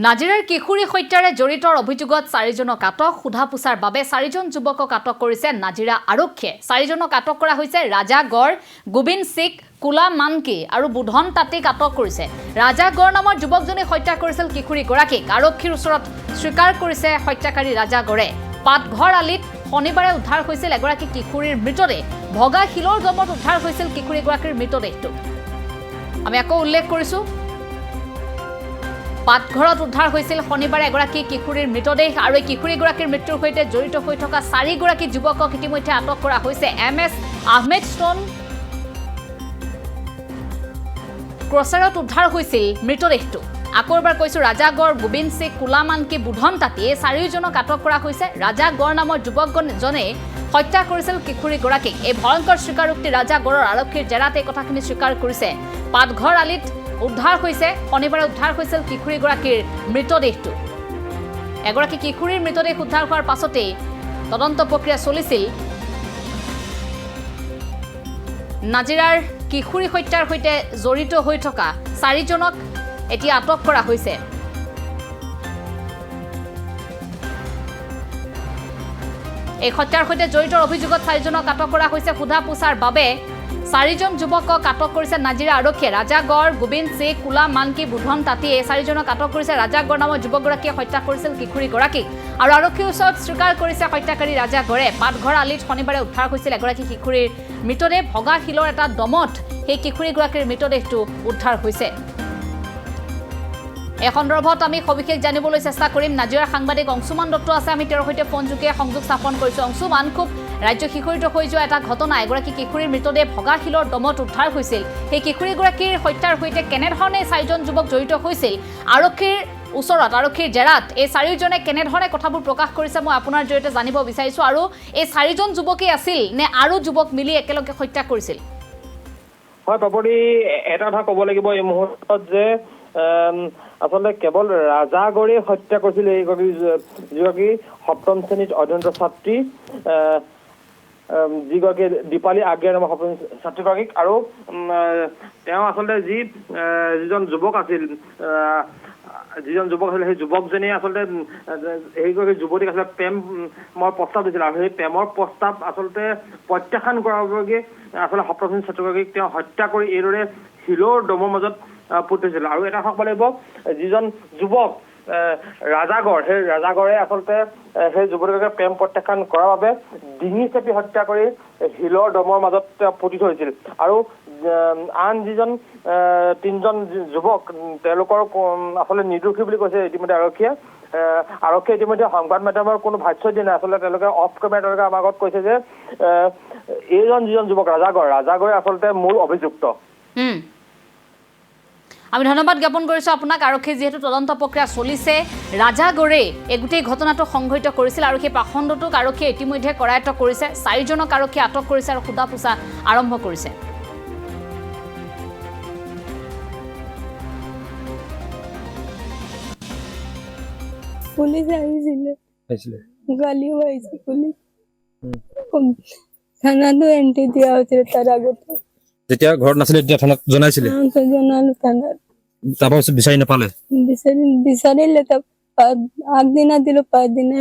নাজিৰাৰ কিশোৰী হত্যাৰে জড়িতৰ অভিযোগত 4জনক আটক সোধা পোছাৰ বাবে 4জন যুৱকক আটক কৰিছে নাজিৰা আৰক্ষীয়ে 4জনক আটক কৰা হৈছে ৰাজা গড় গোবিন্দ সিং কুলা মানকি আৰু বুধন তাতিক আটক কৰিছে ৰাজা গড় নামৰ যুৱকজনে হত্যা কৰিছিল কিশোৰী গৰাকীক আৰক্ষীৰ ওচৰত স্বীকাৰ কৰিছে হত্যাকাৰী ৰাজা গড়ে পাটঘৰ আলিত শনিবাৰে উদ্ধাৰ হৈছিল এগৰাকী কিশোৰীৰ মৃতদেহ ভগা শিলৰ দমত উদ্ধাৰ হৈছিল কিশোৰী গৰাকীৰ মৃতদেহটো আমি আকৌ উল্লেখ কৰিছো পাটঘৰত উদ্ধাৰ হৈছিল শনিবাৰে এগৰাকী কিশোৰীৰ মৃতদেহ আৰু এই কিশোৰীগৰাকীৰ মৃত্যুৰ সৈতে জড়িত হৈ থকা 4গৰাকী যুৱকক ইতিমধ্যে আটক কৰা হৈছে MS আহমেদ ষ্টন ক্ৰছাৰত উদ্ধাৰ হৈছিল মৃতদেহটো আকৌ এবাৰ কৈছো ৰাজা গড় গোবিন্দ সিং কুলা মানকি বুধন তাতি এই 4জনক আটক কৰা হৈছে ৰাজা গড় নামৰ যুৱকজনে হত্যা কৰিছিল কিশোৰীগৰাকীক এই ভয়ংকৰ স্বীকাৰোক্তি ৰাজা গড়ৰ আৰক্ষীৰ জেৰাত এই কথাখিনি স্বীকাৰ কৰিছে পাটঘৰ আলিত উদ্ধাৰ হৈছে শনিবাৰে উদ্ধাৰ হৈছিল কিশোৰীগৰাকীৰ মৃতদেহটো এগৰাকী কিশোৰীৰ মৃতদেহ উদ্ধাৰ হোৱাৰ পাছতে তদন্ত প্ৰক্ৰিয়া চলিছিল নাজিৰাৰ কিশোৰী হত্যাৰ সৈতে জড়িত হৈ থকা 4জনক এতিয়া আটক কৰা হৈছে এই হত্যাৰ সৈতে জড়িত অভিযোগত 4জনক আটক কৰা হৈছে সোধা পোছাৰ বাবে 4জন যুৱকক আটক কৰিছে নাজিৰা আৰক্ষীয়ে ৰাজা গড় গোবিন্দ সিং কুলা মানকি বুধন তাতি এই 4জনক আটক কৰিছে ৰাজা গড় নামৰ যুৱকগৰাকীয়ে হত্যা কৰিছিল কিশোৰীগৰাকীক আৰু আৰক্ষীৰ ওচৰত স্বীকাৰ কৰিছে হত্যাকাৰী ৰাজা গড়ে পাটঘৰ আলিত শনিবাৰে উদ্ধাৰ হৈছিল এগৰাকী কিশোৰীৰ মৃতদেহ ভগা শিলৰ এটা দমত সেই কিশোৰীগৰাকীৰ মৃতদেহটো উদ্ধাৰ হৈছে এই সন্দৰ্ভত আমি সবিশেষ জানিবলৈ চেষ্টা কৰিম নাজিৰাৰ সাংবাদিক অংশুমান দত্ত আছে আমি তেওঁৰ সৈতে ফোনযোগে সংযোগ স্থাপন কৰিছো অংশুমান খুব ৰাজ্য শিশুৰিত হৈ যোৱা এটা ঘটনা এগৰাকী কিশোৰীৰ মৃতদেহ ভগা শিলৰ দমত উদ্ধাৰ হৈছিল সেই কিশোৰীগৰাকীৰ হত্যাৰ সৈতে কেনেধৰণে 4জন যুৱক জড়িত হৈছিল আৰক্ষীৰ ওচৰত আৰক্ষীৰ জেৰাত এই 4জনে কেনেধৰণে কথাবোৰ প্ৰকাশ কৰিছে মই আপোনাৰ জৰিয়তে জানিব বিচাৰিছো আৰু এই 4জন যুৱকেই আছিল নে আৰু যুৱক মিলি একেলগে হত্যা কৰিছিল হয় পাপৰি এটা কথা ক'ব লাগিব এই মুহূৰ্তত যে আসলে কেৱল ৰাজা গড়ে হত্যা কৰিছিল এইগৰাকী সপ্তম শ্ৰেণীত অধ্যয়নৰত ছাত্ৰী যিগৰাকী দীপালী আগিয়া নামৰ সপ্তম ছাত্ৰীগৰাকীক আৰু তেওঁ আচলতে যিজন যুৱক আছিল সেই যুৱকজনে আচলতে সেইগৰাকী যুৱতীক আচলতে প্ৰেমৰ প্ৰস্তাৱ দিছিল আৰু সেই প্ৰেমৰ প্ৰস্তাৱ আচলতে প্ৰত্যাখ্যান কৰাৰ বাবে আচলতে সপ্তম শ্ৰেণীৰ ছাত্ৰীগৰাকীক তেওঁ হত্যা কৰি এইদৰে শিলৰ দমৰ মাজত পুতিছিল আৰু এটা ক'ব লাগিব যিজন যুৱক ৰাজাগড় সেই ৰাজাগড়ে আচলতে সেই যুৱতীগৰাকীক প্ৰেম প্ৰত্যাখ্যান কৰাৰ বাবে ডিঙি চেপি হত্যা কৰি শিলৰ দমৰ মাজত পুতি থৈছিল আৰু আন যিজন 3জন যুৱক তেওঁলোকৰ আচলতে নিৰ্দোষী বুলি কৈছে ইতিমধ্যে আৰক্ষীয়ে ইতিমধ্যে সংবাদ মাধ্যমৰ কোনো ভাষ্য দিয়া নাই আচলতে তেওঁলোকে অফ কেমেৰা তেওঁলোকে আমাৰ আগত কৈছে যে এইজন যিজন যুৱক ৰাজাগড়ে আচলতে মূল অভিযুক্ত আমি ধন্যবাদ জ্ঞাপন কৰিছো আপোনাক আৰক্ষী যেহেতু তদন্ত প্ৰক্ৰিয়া চলিছে ৰাজা গড়ে এই গোটেই ঘটনাটো সংঘটিত কৰিছিল আৰু সেই পাখণ্ডটোক আৰক্ষীয়ে ইতিমধ্যে কৰায়ত্ব কৰিছে 4জনক আৰক্ষীয়ে আটক কৰিছে আৰু সোধা পোছা আৰম্ভ কৰিছে পুলিশ আহিছিলে গালিও আহিছে পুলিশ থানাতো এন্ট্ৰি দিয়া হৈছিল তাৰ আগতে যেতিয়া ঘৰত নাছিলে তেতিয়া থানাত জনাইছিলে জনালো থানাত তাৰপিছত বিচাৰি নাপালে বিচাৰিলে আগদিনা দিলো 5 দিনে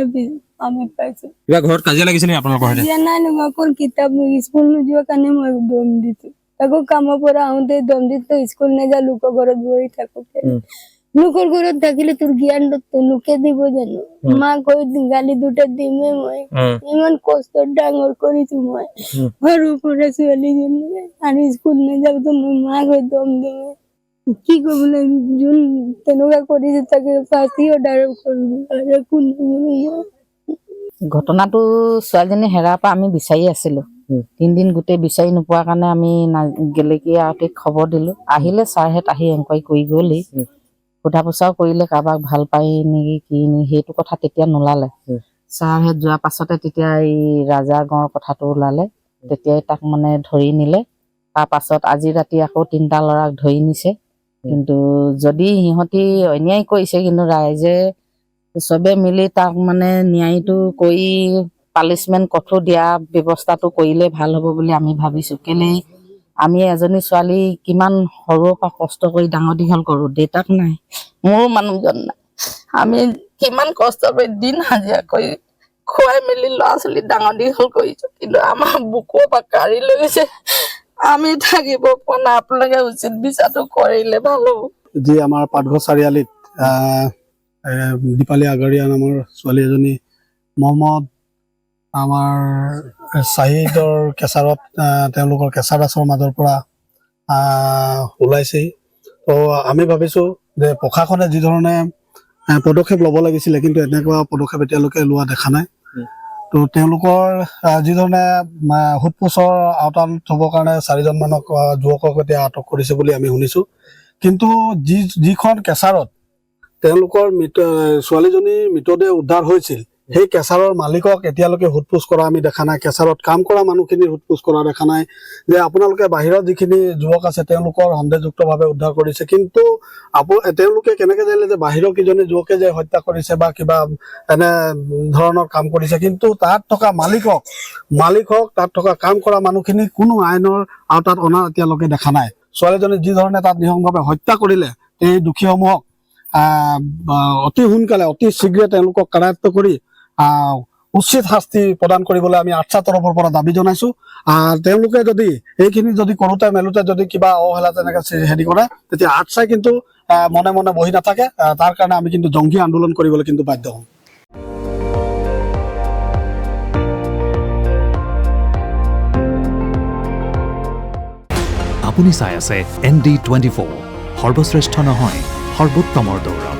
আমি পাইছো কিবা ঘৰত কাজিয়া লাগিছিল নেকি আপোনালোকৰ সৈতে নাই অকল কিতাপ স্কুল নোযোৱা কাৰণে মই দম দিছো তাকো কামৰ পৰা আহোঁতে দম দিছো স্কুল নেযা লোকৰ ঘৰত বহি থাকো লোকৰ ঘৰত থাকিলে তোৰ জ্ঞান লোকে দিব জানো মা কৈ গালি দুটা দিমে মই ইমান কষ্ট ডাঙৰ কৰিছো মই সৰু পৰা ছোৱালীজনী আৰু স্কুল নেযাব তো মই মা কৈ দম দিমে কি ক'বলৈ যোন তেনেকুৱা কৰিছে তাকে ফাঁচি অৰ্ডাৰ কৰিব আৰু কোনো ঘটনাটো ছোৱালীজনী হেৰাৰ পৰা আমি বিচাৰি আছিলো 3 দিন গোটেই বিচাৰি নোপোৱাৰ কাৰণে আমি গেলেকী আৰক্ষীক খবৰ দিলো আহিলে ছাৰহেঁত আহি এনকুৱাৰী কৰি গ'লেই সোধা পোছাও কৰিলে কাৰোবাক ভাল পায় নেকি কি সেইটো কথা তেতিয়া নোলালে ছাৰহেঁত যোৱাৰ পাছতে তেতিয়া এই ৰাজা গড়ৰ কথাটো ওলালে তেতিয়াই তাক মানে ধৰি নিলে তাৰ পাছত আজি ৰাতি আকৌ 3টা ল'ৰাক ধৰি নিছে কিন্তু যদি সিহঁতি অন্যায় কৰিছে কিন্তু ৰাইজে চবে মিলি তাক মানে ন্যায়টো কৰি পানিশমেণ্ট কঠোৰ দিয়া ব্যৱস্থাটো কৰিলে ভাল হ'ব বুলি আমি ভাবিছোঁ কেলে আমি এজনী ছোৱালী কিমান সৰুৰ পৰা কষ্ট কৰি ডাঙৰ দীঘল কৰোঁ দেউতাক নাই মোৰো মানুহজন নাই আমি কিমান কষ্ট কৰি দিন হাজিৰা কৰি খুৱাই মেলি ল'ৰা ছোৱালী ডাঙৰ দীঘল কৰিছো, কিন্তু আমাৰ বুকুৰ পৰা কাঢ়ি লৈ গৈছে। আমি থাকিব পৰা নাই, আপোনালোকে উচিত বিচাৰটো কৰিলে ভাল হ'ব। যি আমাৰ পাটঘৰ চাৰিআলিত দীপালী আগৰীয়া নামৰ ছোৱালী এজনী মহম্মদ আমাৰ শ্বাহিদৰ কেঁচাৰত তেওঁলোকৰ কেঁচা বাছৰ মাজৰ পৰা ওলাইছেহি। তো আমি ভাবিছোঁ যে প্ৰশাসনে যিধৰণে পদক্ষেপ ল'ব লাগিছিলে, কিন্তু এনেকুৱা পদক্ষেপ এতিয়ালৈকে লোৱা দেখা নাই। তো তেওঁলোকৰ যিধৰণে সোধপোছৰ আওতাত থবৰ কাৰণে 4জনমানক যুৱকক এতিয়া আটক কৰিছে বুলি আমি শুনিছোঁ। কিন্তু যিখন কেঁচাৰত তেওঁলোকৰ ছোৱালীজনীৰ মৃতদেহ উদ্ধাৰ হৈছিল, সেই কেঁচাৰৰ মালিকক এতিয়ালৈকে সোধপোছ কৰা আমি দেখা নাই। কেঁচাৰত কাম কৰা মানুহখিনিৰ সোধপোছ কৰা দেখা নাই যে আপোনালোকে বাহিৰত যিখিনি যুৱক আছে তেওঁলোকৰ সন্দেহযুক্তভাৱে উদ্ধাৰ কৰিছে, কিন্তু তেওঁলোকে কেনেকৈ জানিলে যে বাহিৰৰ কিজনী যুৱকে যে হত্যা কৰিছে বা কিবা এনে ধৰণৰ কাম কৰিছে, কিন্তু তাত থকা মালিকক তাত থকা কাম কৰা মানুহখিনি কোনো আইনৰ আওতাত অনা এতিয়ালৈকে দেখা নাই। ছোৱালীজনী যিধৰণে তাত নিঃসংগভাৱে হত্যা কৰিলে, এই দোষীসমূহক অতি সোনকালে অতি শীঘ্ৰে তেওঁলোকক কাৰায়ত্ব কৰি উচিত শাস্তি প্ৰদান কৰিবলৈ আমি আৰ্টছাৰ তৰফৰ পৰা দাবী জনাইছোঁ। তেওঁলোকে যদি এইখিনি যদি কৰোঁতে মেলোতে যদি কিবা অৱহেলা তেনেকৈ হেৰি কৰে, তেতিয়া আৰ্টছাই কিন্তু মনে মনে বহি নাথাকে। তাৰ কাৰণে আমি কিন্তু জংঘী আন্দোলন কৰিবলৈ কিন্তু বাধ্য হ'ম। আপুনি চাই আছে ND24, সৰ্বশ্ৰেষ্ঠ নহয় সৰ্বোত্তমৰ দৌৰ।